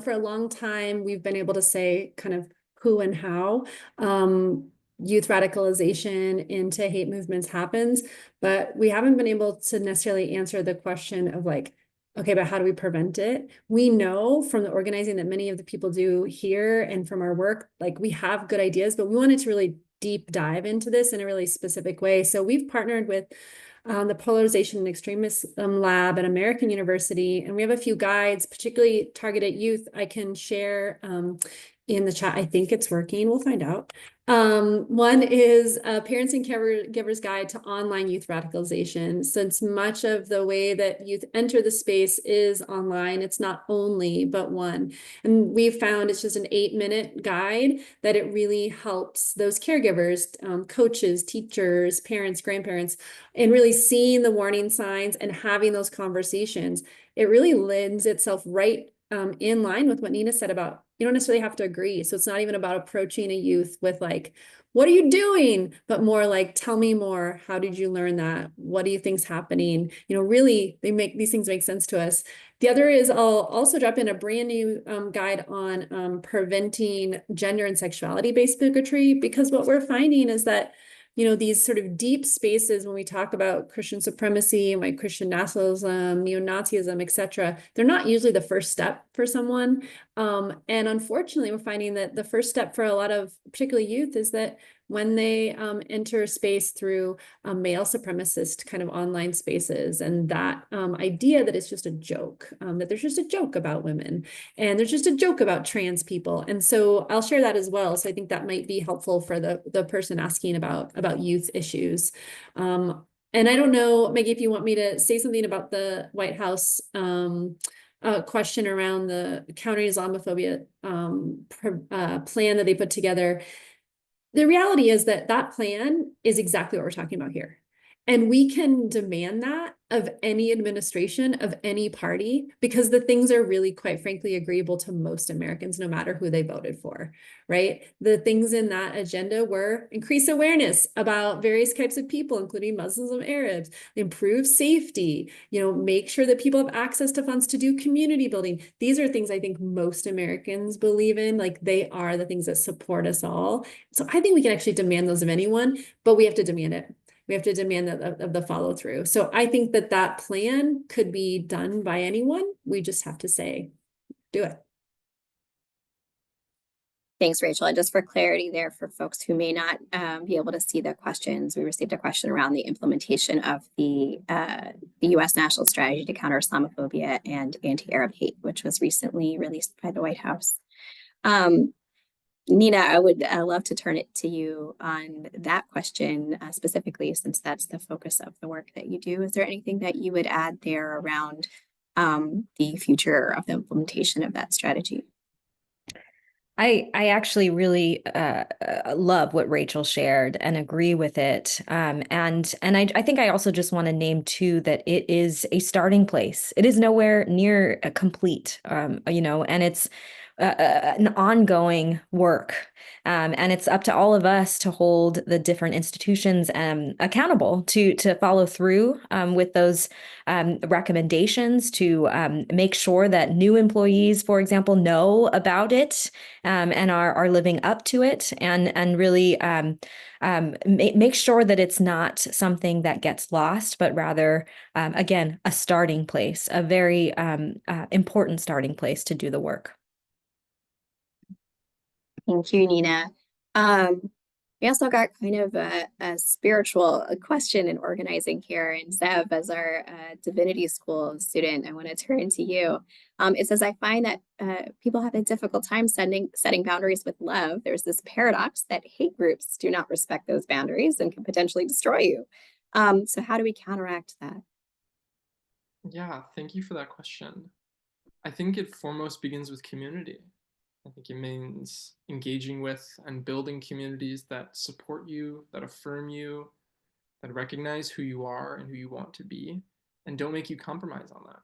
for a long time, we've been able to say kind of who and how youth radicalization into hate movements happens, but we haven't been able to necessarily answer the question of like, okay, but how do we prevent it? We know from the organizing that many of the people do here and from our work, like we have good ideas, but we wanted to really deep dive into this in a really specific way. So we've partnered with the Polarization and Extremism Lab at American University, and we have a few guides, particularly targeted youth. I can share in the chat. I think it's working. We'll find out. One is Parents and Caregivers Guide to Online Youth Radicalization. Since much of the way that youth enter the space is online, it's not only, but one. And we've found it's just an 8-minute guide that it really helps those caregivers, coaches, teachers, parents, grandparents, and really seeing the warning signs and having those conversations. It really lends itself right in line with what Nina said about, you don't necessarily have to agree. So it's not even about approaching a youth with like, what are you doing? But more like, tell me more. How did you learn that? What do you think's happening? You know, really, these things make sense to us. The other is I'll also drop in a brand new guide on preventing gender and sexuality-based bigotry, because what we're finding is that, you know, these sort of deep spaces when we talk about Christian supremacy and white Christian nationalism, neo-Nazism, et cetera, they're not usually the first step for someone. And unfortunately, we're finding that the first step for a lot of particularly youth is that when they enter space through male supremacist kind of online spaces, and that idea that it's just a joke, that there's just a joke about women and there's just a joke about trans people. And so I'll share that as well. So I think that might be helpful for the person asking about youth issues. And I don't know, Maggie, if you want me to say something about the White House question around the counter-Islamophobia plan that they put together. The reality is that that plan is exactly what we're talking about here. And we can demand that of any administration, of any party, because the things are really, quite frankly, agreeable to most Americans, no matter who they voted for, right? The things in that agenda were increase awareness about various types of people, including Muslims and Arabs, improve safety, you know, make sure that people have access to funds to do community building. These are things I think most Americans believe in, like they are the things that support us all. So I think we can actually demand those of anyone, but we have to demand it. We have to demand of the follow through. So I think that that plan could be done by anyone. We just have to say, do it. Thanks, Rachel. And just for clarity there, for folks who may not be able to see the questions, we received a question around the implementation of the U.S. National Strategy to Counter Islamophobia and Anti-Arab Hate, which was recently released by the White House. Nina, I would love to turn it to you on that question specifically, since that's the focus of the work that you do. Is there anything that you would add there around the future of the implementation of that strategy? I actually really love what Rachel shared and agree with it. And I think I also just want to name too that it is a starting place. It is nowhere near complete, you know, and it's an ongoing work. And it's up to all of us to hold the different institutions accountable to follow through with those recommendations, to make sure that new employees, for example, know about it and are living up to it, and really make sure that it's not something that gets lost, but rather, again, a starting place, a very important starting place to do the work. Thank you, Nina. We also got kind of a spiritual question in organizing here. And Zev, as our divinity school student, I want to turn to you. It says, I find that people have a difficult time setting boundaries with love. There's this paradox that hate groups do not respect those boundaries and can potentially destroy you. So how do we counteract that? Yeah, thank you for that question. I think it foremost begins with community. I think it means engaging with and building communities that support you, that affirm you, that recognize who you are and who you want to be, and don't make you compromise on that.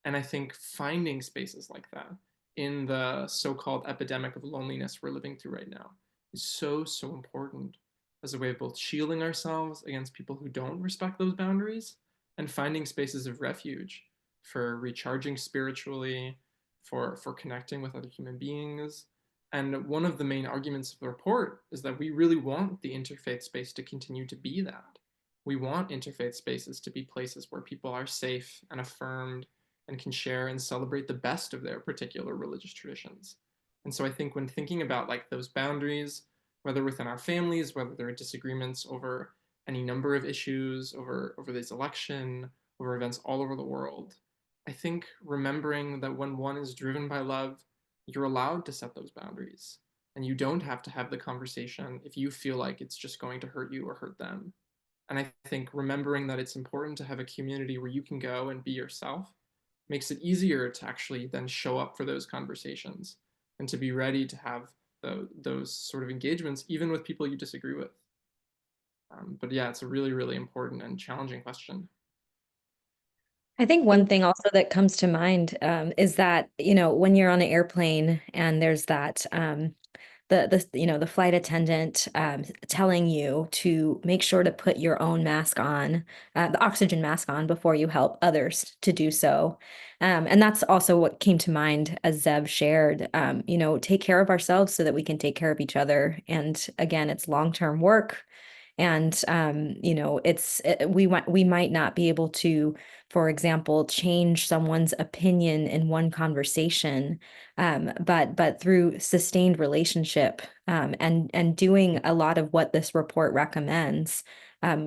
And I think finding spaces like that in the so-called epidemic of loneliness we're living through right now is so, so important as a way of both shielding ourselves against people who don't respect those boundaries and finding spaces of refuge for recharging spiritually, for connecting with other human beings. And one of the main arguments of the report is that we really want the interfaith space to continue to be that. We want interfaith spaces to be places where people are safe and affirmed and can share and celebrate the best of their particular religious traditions. And so I think when thinking about like those boundaries, whether within our families, whether there are disagreements over any number of issues, over this election, over events all over the world, I think remembering that when one is driven by love, you're allowed to set those boundaries. And you don't have to have the conversation if you feel like it's just going to hurt you or hurt them. And I think remembering that it's important to have a community where you can go and be yourself makes it easier to actually then show up for those conversations and to be ready to have those sort of engagements, even with people you disagree with. But yeah, it's a really, really important and challenging question. I think one thing also that comes to mind is that, when you're on an airplane and there's that the flight attendant telling you to make sure to put your own mask on, the oxygen mask on before you help others to do so. And that's also what came to mind as Zeb shared, take care of ourselves so that we can take care of each other. And again, it's long-term work. And we might not be able to, for example, change someone's opinion in one conversation, but through sustained relationship, and doing a lot of what this report recommends,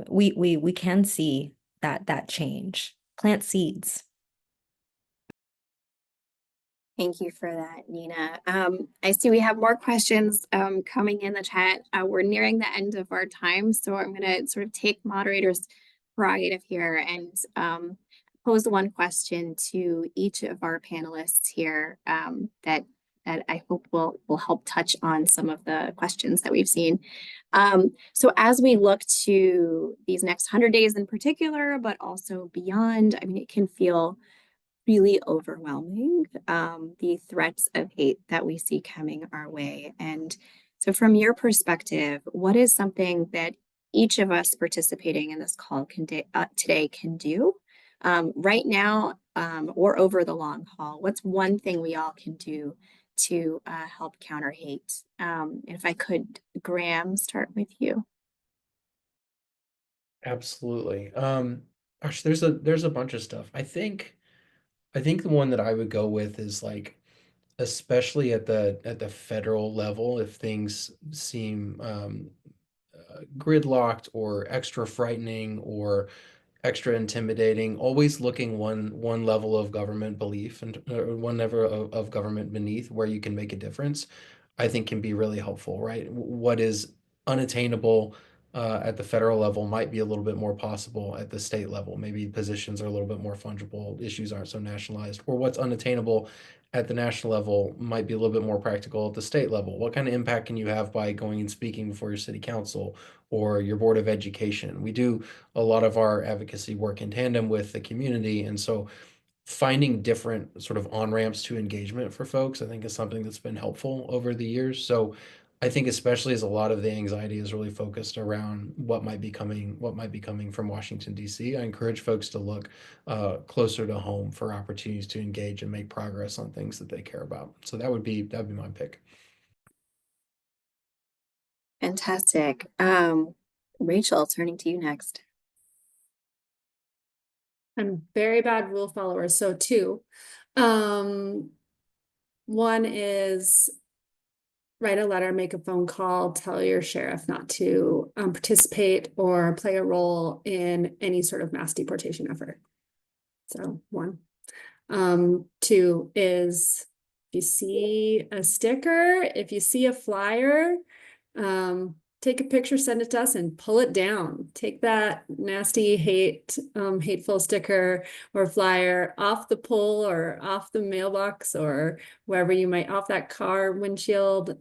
we can see that change. Plant seeds. Thank you for that, Nina. I see we have more questions coming in the chat. We're nearing the end of our time, so I'm going to sort of take moderator's prerogative here and pose one question to each of our panelists here that I hope will help touch on some of the questions that we've seen. So as we look to these next 100 days in particular, but also beyond, I mean, it can feel really overwhelming, the threats of hate that we see coming our way. And so from your perspective, what is something that each of us participating in this call today can do right now or over the long haul? What's one thing we all can do to help counter hate? And if I could, Graham, start with you. Absolutely. Gosh, there's a bunch of stuff. I think the one that I would go with is like, especially at the federal level, if things seem gridlocked or extra frightening or extra intimidating, always looking one level of government belief and one level of government beneath where you can make a difference, I think can be really helpful, right? What is unattainable at the federal level might be a little bit more possible at the state level. Maybe positions are a little bit more fungible, issues aren't so nationalized, or what's unattainable at the national level might be a little bit more practical at the state level. What kind of impact can you have by going and speaking before your city council or your board of education? We do a lot of our advocacy work in tandem with the community, and so finding different sort of on-ramps to engagement for folks, I think, is something that's been helpful over the years. So I think especially as a lot of the anxiety is really focused around what might be coming from Washington, D.C., I encourage folks to look closer to home for opportunities to engage and make progress on things that they care about. So that'd be my pick. Fantastic. Rachel, turning to you next. I'm very bad rule follower, so two. One is write a letter, make a phone call, tell your sheriff not to participate or play a role in any sort of mass deportation effort. So one. Two is if you see a sticker, if you see a flyer, take a picture, send it to us, and pull it down. Take that nasty hateful sticker or flyer off the pole or off the mailbox or wherever you might, off that car windshield,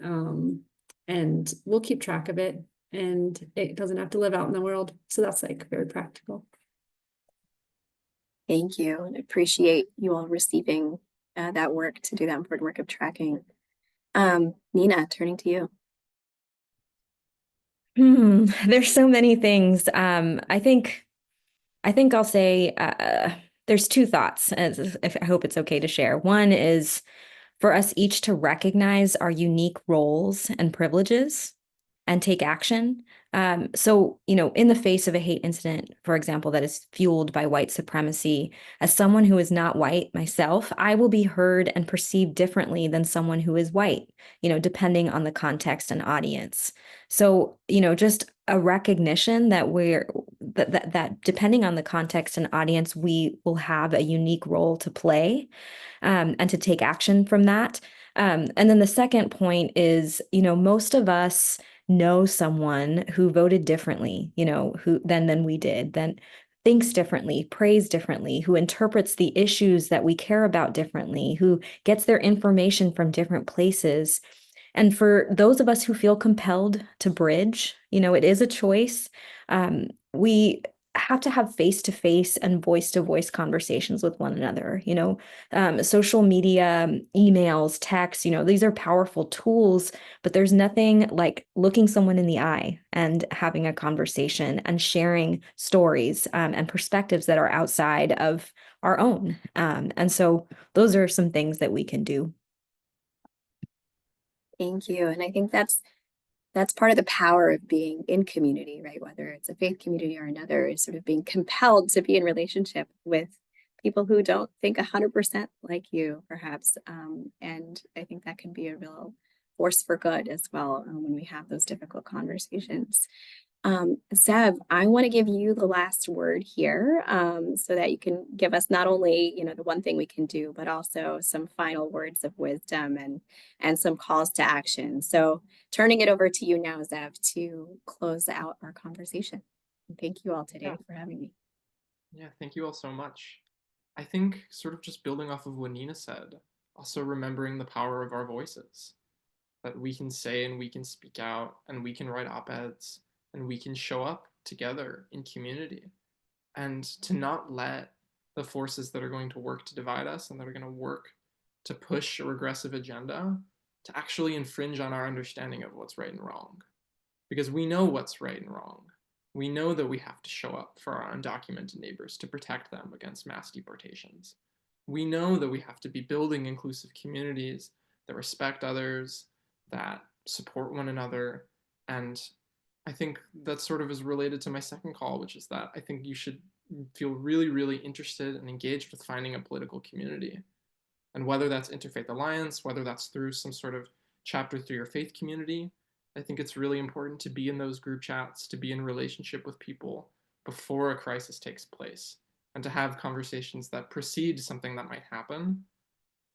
and we'll keep track of it, and it doesn't have to live out in the world. So that's like very practical. Thank you, and appreciate you all receiving that work to do that important work of tracking. Nina, turning to you. There's so many things. I think I'll say there's two thoughts, if I hope it's okay to share. One is for us each to recognize our unique roles and privileges and take action. So, in the face of a hate incident, for example, that is fueled by white supremacy, as someone who is not white myself, I will be heard and perceived differently than someone who is white, depending on the context and audience. So, just a recognition that that depending on the context and audience, we will have a unique role to play, and to take action from that. And then the second point is, most of us know someone who voted differently, who than we did, then thinks differently, prays differently, who interprets the issues that we care about differently, who gets their information from different places. And for those of us who feel compelled to bridge, it is a choice. We have to have face-to-face and voice-to-voice conversations with one another. Social media, emails, texts, these are powerful tools, but there's nothing like looking someone in the eye and having a conversation and sharing stories and perspectives that are outside of our own. And so those are some things that we can do. Thank you. And I think that's part of the power of being in community, right? Whether it's a faith community or another, is sort of being compelled to be in relationship with people who don't think 100% like you, perhaps. And I think that can be a real force for good as well when we have those difficult conversations. Zev, I want to give you the last word here so that you can give us not only, the one thing we can do, but also some final words of wisdom and some calls to action. So turning it over to you now, Zev, to close out our conversation. And thank you all today for having me. Yeah, thank you all so much. I think sort of just building off of what Nina said, also remembering the power of our voices, that we can say and we can speak out and we can write op-eds and we can show up together in community, and to not let the forces that are going to work to divide us and that are going to work to push a regressive agenda to actually infringe on our understanding of what's right and wrong. Because we know what's right and wrong. We know that we have to show up for our undocumented neighbors to protect them against mass deportations. We know that we have to be building inclusive communities that respect others, that support one another. And I think that sort of is related to my second call, which is that I think you should feel really, really interested and engaged with finding a political community. And whether that's Interfaith Alliance, whether that's through some sort of chapter through your faith community, I think it's really important to be in those group chats, to be in relationship with people before a crisis takes place, and to have conversations that precede something that might happen,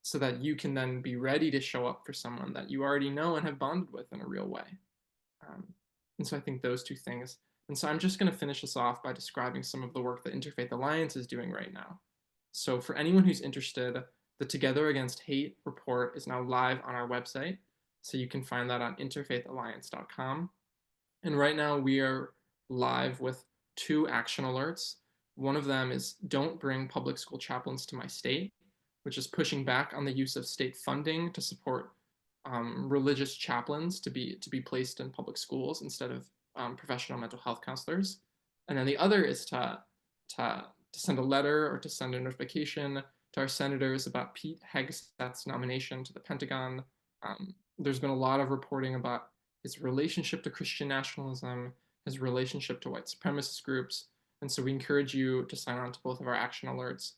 so that you can then be ready to show up for someone that you already know and have bonded with in a real way. And so I think those two things. And so I'm just going to finish us off by describing some of the work that Interfaith Alliance is doing right now. So for anyone who's interested, the Together Against Hate report is now live on our website. So you can find that on interfaithalliance.com. And right now we are live with 2 action alerts. One of them is don't bring public school chaplains to my state, which is pushing back on the use of state funding to support religious chaplains to be placed in public schools instead of professional mental health counselors. And then the other is to send a letter or to send a notification to our senators about Pete Hegseth's nomination to the Pentagon. There's been a lot of reporting about his relationship to Christian nationalism, his relationship to white supremacist groups. And so we encourage you to sign on to both of our action alerts.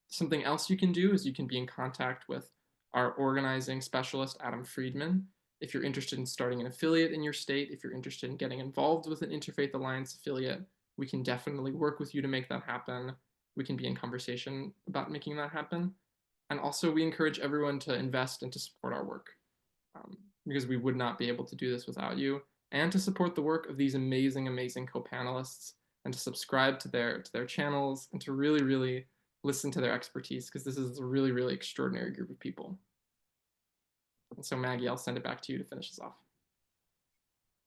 Something else you can do is you can be in contact with our organizing specialist, Adam Friedman. If you're interested in starting an affiliate in your state, if you're interested in getting involved with an Interfaith Alliance affiliate, we can definitely work with you to make that happen. We can be in conversation about making that happen. And also we encourage everyone to invest and to support our work, because we would not be able to do this without you, and to support the work of these amazing, amazing co-panelists, and to subscribe to their channels, and to really, really listen to their expertise, because this is a really, really extraordinary group of people. And so Maggie, I'll send it back to you to finish this off.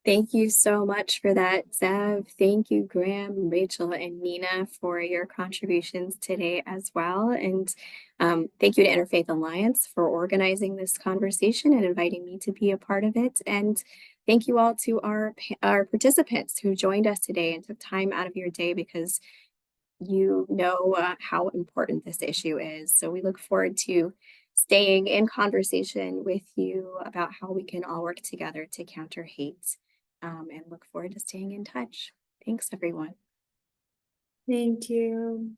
Thank you so much for that, Zev. Thank you, Graham, Rachel, and Nina for your contributions today as well. And thank you to Interfaith Alliance for organizing this conversation and inviting me to be a part of it. And thank you all to our participants who joined us today and took time out of your day, because you know how important this issue is. So we look forward to staying in conversation with you about how we can all work together to counter hate, and look forward to staying in touch. Thanks, everyone. Thank you.